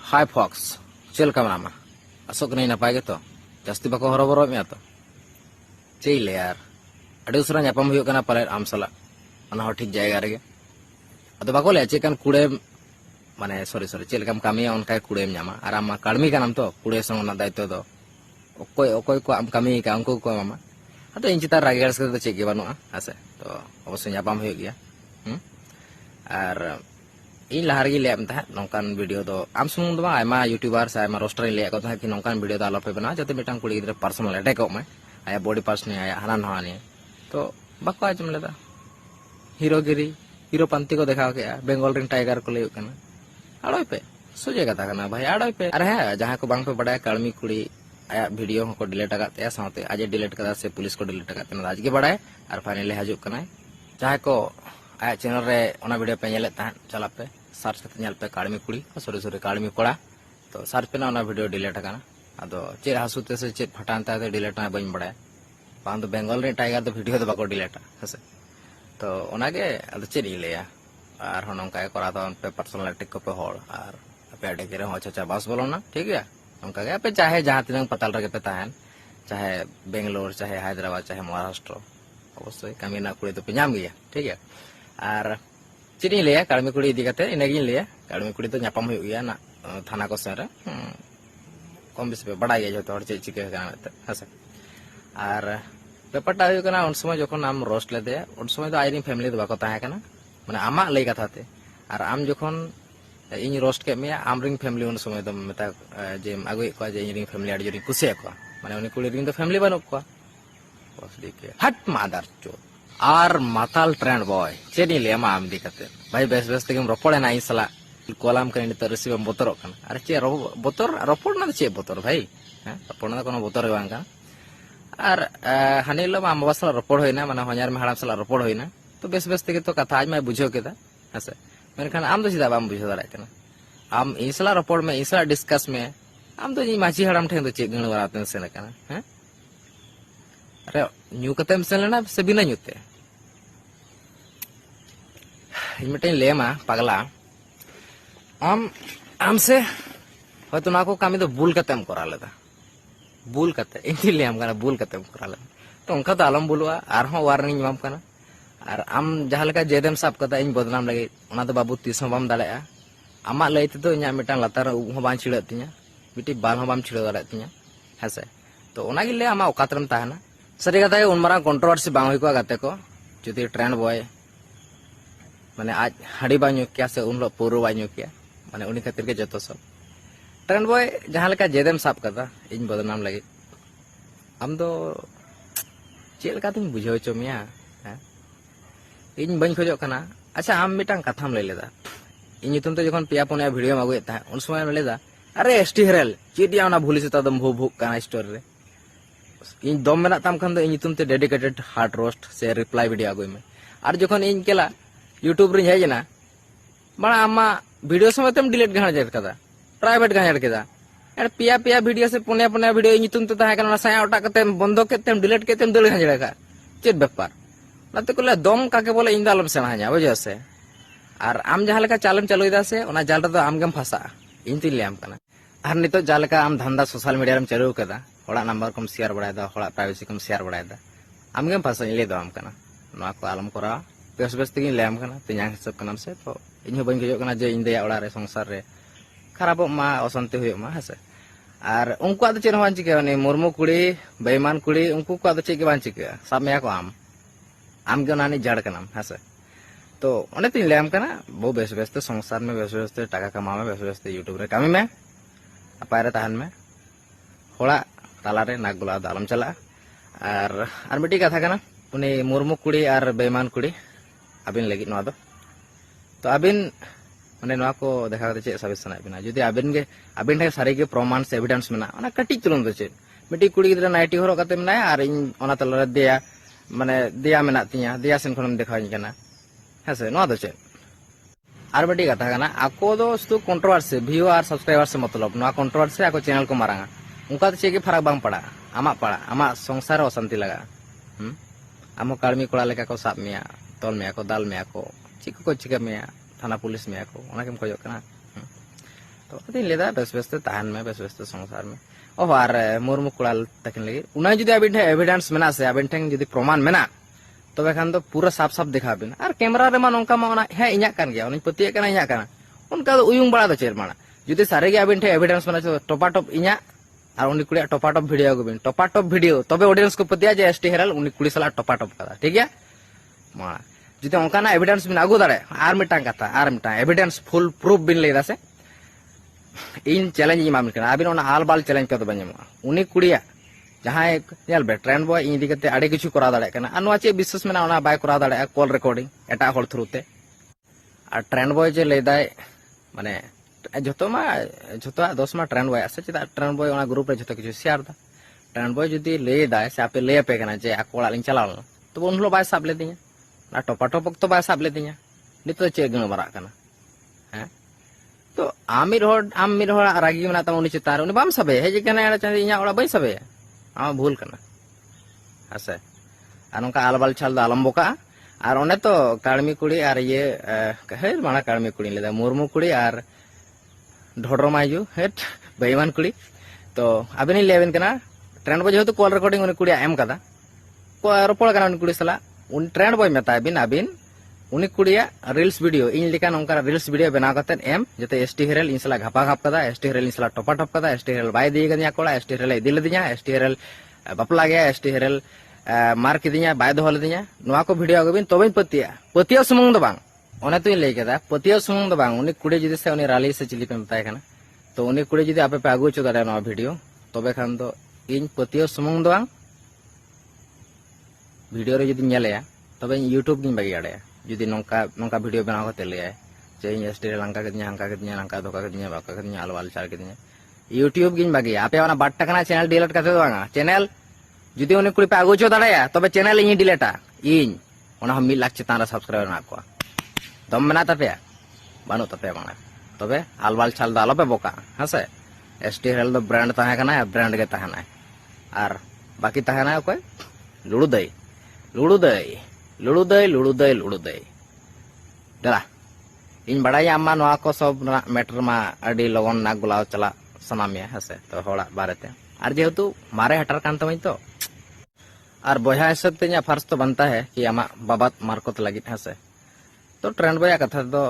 हाय fox चल कमरामा असोक नहीं नपाय गे तो जास्ती बाको हरबरो में तो चेले यार अड़ी उसरा ᱧᱟᱯᱟᱢ हुई कना पाले आम सला अना हो ठीक जाएगा रे अदो बाको ले चेकन कुड़े माने सॉरी चेलकम कामिया उनका कुड़ेम ᱧᱟᱢᱟ আর आम काड़मी कानम तो कुड़े संग ना दायित्व दो ओकोय ओकोय को आम कामी का उनको को मामा अदो इन चितार रागेड़स के तो चेक गे बानुआ हसे तो अवश्य ᱧᱟᱯᱟᱢ हुई गया और इन लहारगी ले नौकान वीडियो दो आम सुमुंग दो आयमा यूट्यूबर से आयमा रोस्टर ले को कि नौकान वीडियो दो आलोपे बना जते मिटांग कुड़ी गिद्रा पर्सनल अटैक में आया बॉडी पार्ट्स ने आया हना नहानी तो बाको आजम लेदा हीरोगिरी हीरो पंती को देखा के बेंगल रिंग टाइगर को ले कना आड़ोय पे सोजे कथा कना भाई आड़ोय पे अरे है जहां को बांग पे बड़ा कालमी कुड़ी आया वीडियो को डिलीट करते साथे आज डिलीट कदा से पुलिस को डिलीट करते आज के बड़ा और फाइनली हजु कना जहां को आया चैनल रे ओना वीडियो पे नेले ता चला पे सर्च करते नेल पे काड़मी कुड़ी सॉरी काड़मी कोड़ा तो सर्च पे ना ओना वीडियो डिलीट करना अदो चे हसुते से चे फटानता ते डिलीट ना बइन बड़ा बांग तो बेंगल रे टाइगर तो वीडियो तो बाको डिलीट हसे तो ओनागे अदो चे नी लेया और नौका करा तो पे पर्सनल अटैक को पे होड़ और पे अटैक रे हो अच्छा बस बोलो ना ठीक है नौका के पे चाहे जहां तिनंग पताल रे पे ताहन चाहे बेंगलोर चाहे हैदराबाद चाहे महाराष्ट्र अवश्य कमी ना कुड़ी तो पे नाम गया ठीक है और चिनी लिया काड़मी कुड़ी इदी कते इनेगिन लिया काड़मी कुड़ी तो ᱧᱟᱯᱟᱢ हुई गया ना थाना को सर कम बेस पे बड़ा गया जो चे चिके हसे और पेपरटा हुई कना उन समय जखन आम रोस्ट ले दे उन समय तो आइरिंग फैमिली तो बाको ताहे कना माने आमा लई कथा ते और आम जखन इन रोस्ट के में आम रिंग फैमिली उन समय तो मेता जे आगुई को जे रिंग फैमिली आडी जोरी कुसे को माने उनी कुड़ी रिंग तो फैमिली बनो को बस देखे हट मादर चो और माताल ट्रेंड बॉय चेनी ले मा आम दिकते भाई बेस बेस तक रपड़े ना इसला कोलाम कने तो रिसीव बोतर अरे चे बोतर रपड़ ना चे बोतर भाई रपड़ ना कोनो बोतर बांग का और हानिलो आम बाबा सला रपड़ होइना माने हजार में हाड़ाम सला रपड़ होइना तो बेस बेस तक तो कथा आज मैं बुझो केदा हसे मेनखान आम तो सीधा बाम बुझो दाड़े कना आम इसला रपड़ में इसला डिस्कस में आम तो माची हाड़ाम ठें तो चे गण बराते से कना हैं अरे न्यू कतेम सेन लेना से बिना न्यूते मिटे लेमा पगला आम से हयतो ना को कामी तो बुल कतेम करा लेदा बुल कते इनती लेम कना बुल कतेम करा लेदा तो उनका तो आलम बुलवा आर हो वार्निंग माम कना और आम जहां लेका जेदेम साब कता इन बदनाम लगे ओना तो बाबू तीस हो बाम दाड़ेया आमा लैते तो इना मिटान लातार हो बां छिड़त तिया मिटी बाल हो बाम छिड़ दाड़े तिया हसे तो ओना गे ले आमा ओकातरम ताहना सरी कथा उन मारा कंट्रोवर्सी बांग हुई को गाते को जुदी ट्रेंड बॉय माने आज हाड़ी बा ᱧᱩ किया से उन लोग पूरो बा ᱧᱩ किया माने उनी खातिर के जतो सब ट्रेंड बॉय जहां लेका जेदेम साब कदा इन बदनाम लगे हम दो चेल का तुम बुझाव चो मिया इन बन खोजो कना अच्छा आम मिटांग कथाम ले लेदा इन नितुम तो जखन पिया पुनिया वीडियो मागुए ता उन समय में लेदा अरे एसटी हेरल चेडिया ना भूली से तदम भू भू काना स्टोरी रे इन दम मेना ताम खान दो इन नितुम ते डेडिकेटेड हार्ट रोस्ट से रिप्लाई वीडियो आगुई में और जखन इन केला यूट्यूब रे हेजना बड़ा आमा वीडियो समय तम डिलीट गाण जेट कदा प्राइवेट गाण केदा यार पिया पिया वीडियो से पुनिया पुनिया वीडियो इन नितुम ते ताहे kana साया ओटा कते बंद केतेम डिलीट केतेम दल गाण जेका चेत व्यापार नाते कोले दम काके बोले इन दालम सेना बुझे से और आम जहां लेका चालम चालुइदा से ओना जाल रे आम गेम फसा इन ती लेम कना और नितो जालका आम धंधा सोशल मीडिया रे चालू कदा होड़ा नंबर कम शेयर बड़ायदा होड़ा प्राइवेसी कम शेयर बड़ायदा आम गेम फसा ले दो आम कना नोआ को आलम करा बेस बेस तगिन लेम कना तिना हिसाब कनाम से तो इन बन खजो कना जे इन दया ओड़ा रे संसार रे खराब मा अशांति हुई मा हसे और उनको तो चेन बांचिके मुर्मू कुड़ी बेईमान कुड़ी उनको को चे के बांचिके सब मेया को आम के नानी जड़ कनाम हसे तो उन्हें तीन लेम कना वो बेस बेसते संसार में बेस बेसते टाका कमा में बेस बेसते यूट्यूब रे कामी में अपायरे तहन में होड़ा तालारे नाक गुला दालम चला और मिट्टी कथा कना उनी मुर्मू कुड़ी और बेईमान कुड़ी अबिन लगी नवा दो तो अबिन माने नवा को देखा करते चे सर्विस सना बिना जुदी अबिन के अबिन ठे सारी के प्रमाण से एविडेंस मेना ओना कटी चुलुन दो चे मिट्टी कुड़ी गिदरा नाइटी होरो कते मेना और इन ओना तलरे दिया माने दिया मेना तिया दिया सेन खनम देखाई कना हसे नवा दो चे और मिट्टी कथा कना आको दो स्तु कंट्रोवर्सी व्यू और सब्सक्राइबर से मतलब नवा कंट्रोवर्सी आको चैनल को मारांगा उनका तो चे के फरक बांग पड़ा आमा संसार अशांति लगा आमो काड़मी कोड़ा लेका को साब मिया तोल मिया को दाल मिया को चिक को चिका मिया थाना पुलिस मिया को ओना केम खोजो कना तो दिन लेदा बेस बेस ते ताहन में बेस बेस ते संसार में ओ आर मुर्मु कुड़ाल तकिन लगी उना जुदी अबिन ठे एविडेंस मेना से अबिन ठेंग जुदी प्रमाण मेना तबे खान दो पूरा साफ साफ दिखा बिन और कैमरा रे मा नोंका मा ओना हे इᱧाक कान गया उनी पतिये काना इᱧाक काना उनका दो उयुंग बड़ा दो चेर माना जुदी सारे गे अबिन ठे एविडेंस मेना तो टोपा टॉप इᱧाक और उनी कुड़ी टोपा टॉप वीडियो गुबिन टोपा टॉप वीडियो तबे ऑडियंस को पतिया जे एसटी हेरल उनी कुड़ी सला टोपा टॉप कदा ठीक है मा जुदी ओंकाना एविडेंस बिन आगु दाड़े आर मिटांग कथा आर मिटांग एविडेंस फुल प्रूफ बिन लेदा से इन चैलेंज इमाम कना अबिन ओना आल बाल चैलेंज कदो बanyama उनी कुड़िया जहां नेल बे ट्रेंड बॉय इन दिगते आड़े किछु करा दाड़े कना अनवा चे विश्वास मेना ओना बाय करा दाड़े कॉल रिकॉर्डिंग एटा होल थ्रू ते और ट्रेंड बॉय जे लेदाय माने झोतो दोस मा ट्रेंड बॉय आसे चिदा ट्रेंड बॉय ओना ग्रुप रे झोतो किछु शेयर दा ट्रेंड बॉय जुदी लेदाय से आपे ले पे कना जे आकोड़ा लिन चलाल तो उन लो बाय साब ले दिया ना टोपा टोपक तो बाय साब ले दिया नितो चे गण मारा कना हैं तो आमिर होड़ रागी मेना तम उनी चितार उनी बाम सबे हे जे कना एड़ा चंदी इया ओड़ा बई सबे आ भूल कना हसे अनका आलबाल छाल द आलम बोका और ओने तो काड़मी कुड़ी और ये हे माना काड़मी कुड़ी लेदा मुर्मू कुड़ी और ढोडरो मायजू हेट बेईमान कुड़ी तो अबिन लेवेन कना ट्रेंड बॉय जेहेतु कॉल रिकॉर्डिंग उनी कुड़ी एम कदा को रोपड़ कना उनी कुड़ी सला उन ट्रेंड बॉय मेता अबिन उनी कुड़िया रील्स वीडियो इन लेका नोंका रील्स वीडियो बनाव कते एम जते एसटी हेरल इन सला घापा घाप कदा एसटी हेरल इन सला टोपा टॉप कदा एसटी हेरल बाय दी गनिया कोड़ा एसटी हेरल इदी लदिया एसटी हेरल बापला गया एसटी हेरल मार किदिया बाय दो लदिया नोआ को वीडियो आगबिन तोबेन पतिया सुमुंग दो बांग ओने तो लई कदा पतिया सुमुंग दो बांग उनी कुड़ी जदी से उनी राली से चिली पे मताय कना तो उनी कुड़ी जदी आपे पे आगु च दाड़े नोआ वीडियो तोबे खान दो इन पतिया सुमुंग दो बांग वीडियो रे जदी नेलेया तबे यूट्यूब गिन बागी आड़े जुदी नोंका वीडियो बनाव कते ले जे इन एसटी रे लंका कदिया हंका कदिया लंका धोका कदिया बाका कदिया आलवाल चाल कदिया यूट्यूब गिन बागी आपे ओना 12 टाका चैनल डिलीट कते दो बांगा चैनल जुदी उनी कुड़ी पे आगु च दाड़े तबे चैनल इन डिलीटा इन ओना हम 1 लाख चितान रे सब्सक्राइबर ना को दम मेना तपे बानु तपे माने तबे आलवाल चाल द आलोपे बोका हसे एसटी हेल दो ब्रांड ताहे कना ब्रांड गे ताहे ना और बाकी ताहे ना कोई लुड़ू दई दला इन बड़ाई आमा नोआ को सब मैटर मा अडी लगन ना गुलाव चला सनामिया हसे तो होड़ा बारेते और जेहेतु मारे हटार कान तमई तो और बोया हिसाब ते फर्ज तो बनता है कि आमा बाबात मार्कोत लगी हसे तो ट्रेंड बॉय कथा तो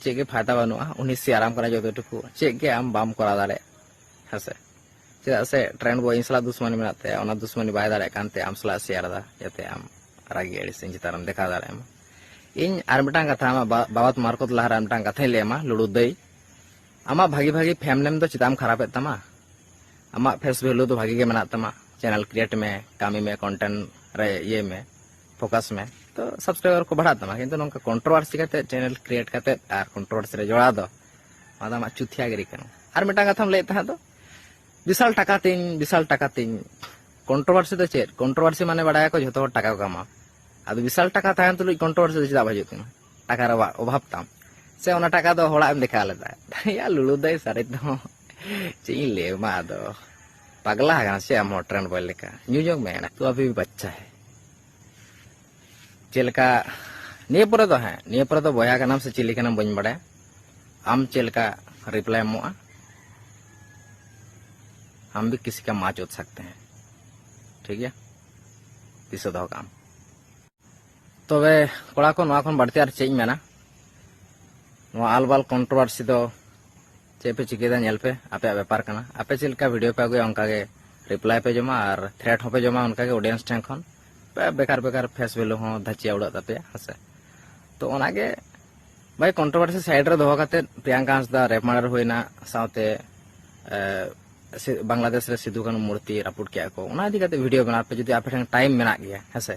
चे के फायदा बनुआ उनी से आराम करा जो टुकु चे के आम बाम करा दाड़े हसे चेदा से ट्रेंड बॉय इंसला दुश्मनी मेनाते ओना दुश्मनी बाय दाड़े कानते आम सला शेयर दा जते आम रागी एड़ी सिंह चितारम देखा दाड़े इन आर मिटांग कथा बाबात मार्कोत लहरा मिटांग कथा लेमा लुड़ू दई आमा भागी भागी फैमिली तो चिताम खराब तमा आमा फेस वैल्यू तो भागी के मेना तमा चैनल क्रिएट में कामी में कंटेंट रे ये में फोकस में तो सब्सक्राइबर को बढ़ा तमा किंतु नोंका कंट्रोवर्सी काते चैनल क्रिएट काते आर कंट्रोवर्सी रे जोड़ा दो आदा मा चुथिया गिरी कन आर मिटांग कथाम ले ता दो विशाल टाका तीन कंट्रोवर्सी तो चेत कंट्रोवर्सी माने बड़ा को झोतो टाका कमा आदो विशाल टाका ताहन तुलुज कंट्रोवर्सी चिदा भाजु तुम टाका रे अभाव ताम से ओना टाका दो होड़ा एम देखा लेदा या लुलु दई सारे तो ची ले मा दो पगला है से हम ट्रेंड बॉय लेका न्यूजोग में तू अभी भी बच्चा है चेलका निये पर तो बया का नाम से चिली का नाम बन बड़ा आम चेलका रिप्लाई मोआ हम भी किसी का माँ चोत सकते हैं ठीक है दिसो दो काम तो वे कोड़ा को नोआ बढ़ते और चेज मेना नोआ आलबाल कंट्रोवर्सी दो चे पे चिकेदा नेल पे आपे व्यापार करना आपे चिलका वीडियो पे आगुया उनका के रिप्लाई पे जमा और थ्रेट हो पे जमा उनका के ऑडियंस ठें खन पे बेकार फेस वैल्यू हो धचिया उड़ा तापे हसे तो ओना के भाई कंट्रोवर्सी साइड रे दोहो काते प्रियंका हांसदा रेप मर्डर होइना साउते बांग्लादेश रे सिधु कानू मूर्ति रापुट किया को ओना इदी काते वीडियो बना पे जदि आपे टाइम मेना गया हसे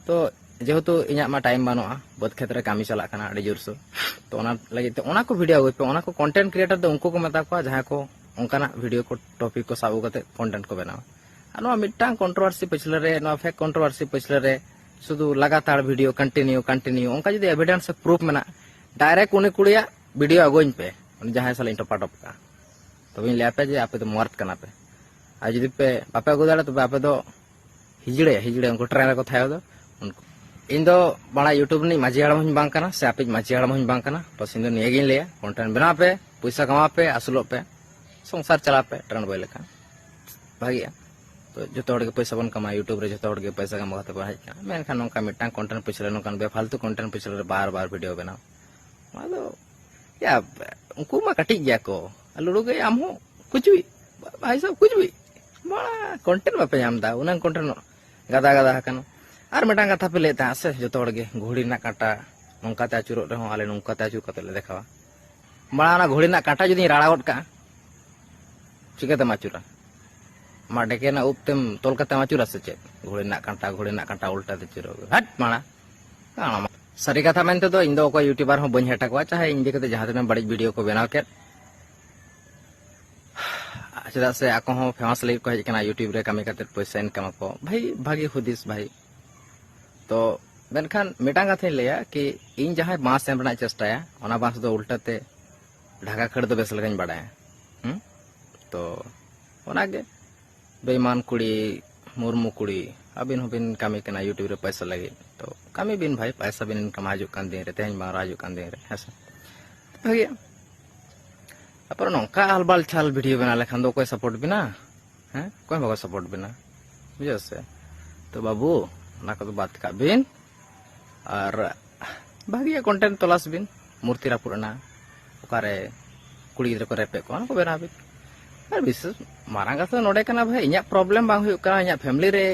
तो जेहेतु इना मा टाइम बानुआ बद क्षेत्र कामी चला कना अड़ी जोरसो तो ओना लगी तो ओना को वीडियो आगु पे ओना को कंटेंट क्रिएटर दो उनको को मेता को जहां को उनकाना वीडियो को टॉपिक को साबु कते कंटेंट को बनावा आ मिट्टांग कंट्रोवर्सी पिछले रे फेक कंट्रोवर्सी पिछले रे शुधु लगातार वीडियो कंटिन्यू उनका जदि एविडेंस से प्रूफ मेना डायरेक्ट उनी कुड़िया वीडियो आगुइन पे जहां साल टपा टपका तो इन ले पे जे आपे तो मर्द कना पे आ जदि पे बापे आगु दाड़े तो आपे दो हिजड़े उनको ट्रेन को थायो दो उनको इन दो बड़ा यूट्यूब नहीं माझी हाड़म हूं बांग कना से आपे माझी हाड़म हूं बांग कना बस इन दो निये गिन लिया कंटेंट बना पे पैसा कमा पे असुलो पे संसार चला पे ट्रेंड बॉय लेका भागिया तो जो के पैसा बन कमा यूट्यूब रे जो के पैसा कमा खाते हज कना मेनखान नोंका मिटांग कंटेंट पिछले नोंकान बेफालतू कंटेंट पिछले बार बार वीडियो बनाओ मादो या उनको मा कटिक गया को लुड़ू गए आम हो कुछ भी भाई साहब कुछ भी बड़ा कंटेंट बापे नामदा उना कंटेंट गदा गदा हकन और मिटांग कथा पे लेता से जो के घोड़ी ना काटा नौकाते आचुरो रहो आले नौकाते आचुर कते ले देखावा बड़ा ना घोड़ी ना काटा जुदी राड़ा गट का चिकाते माचुरा मा डेके ना उपतेम तोल कते माचुरा से चे घोड़ी ना काटा उल्टा ते चुरो हट माड़ा काना सारी कथा मेनते दो इन दो को यूट्यूबर हो बन हटा को चाहे इन देखते जहां तने बड़ी वीडियो को बनाव के चेदा से आको हो फेमस लगे को हजना यूट्यूब रे कमी करते पैसा इनकम को भाई भागी हुदिस भाई तो मेनखान मिटांग कथा लिया कि इन जहां बांस एम रना चेष्टाया ओना बांस दो उल्टाते ढाका खड़ दो बेस लगाኝ बाड़ाय तो ओनागे बेईमान कुड़ी मुर्मू कुड़ी अबिन होबिन कमी कना यूट्यूब रे पैसा लगे तो कमी बिन भाई पैसा बिन इनकम हाजुक कान दिन रे तेहन बार हाजुक कान दिन रे हसे भागिया अपन नौका आलबाल छाल वीडियो बना लेखान दो कोई सपोर्ट बिना हैं कोई बाको सपोर्ट बिना बुझे से तो बाबू ना को बात का बिन और भागिया कंटेंट तलाश बिन मूर्ति रापुरना ओकारे कुड़ी गिद्रा को रेपे को बना बिन और विशेष मारांग कथा नोडे कना भाई इnya प्रॉब्लम बांग हुयु कना इnya फैमिली रे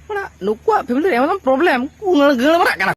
बड़ा नुकुआ फैमिली रे मतलब प्रॉब्लम कुंगल गण मरा कना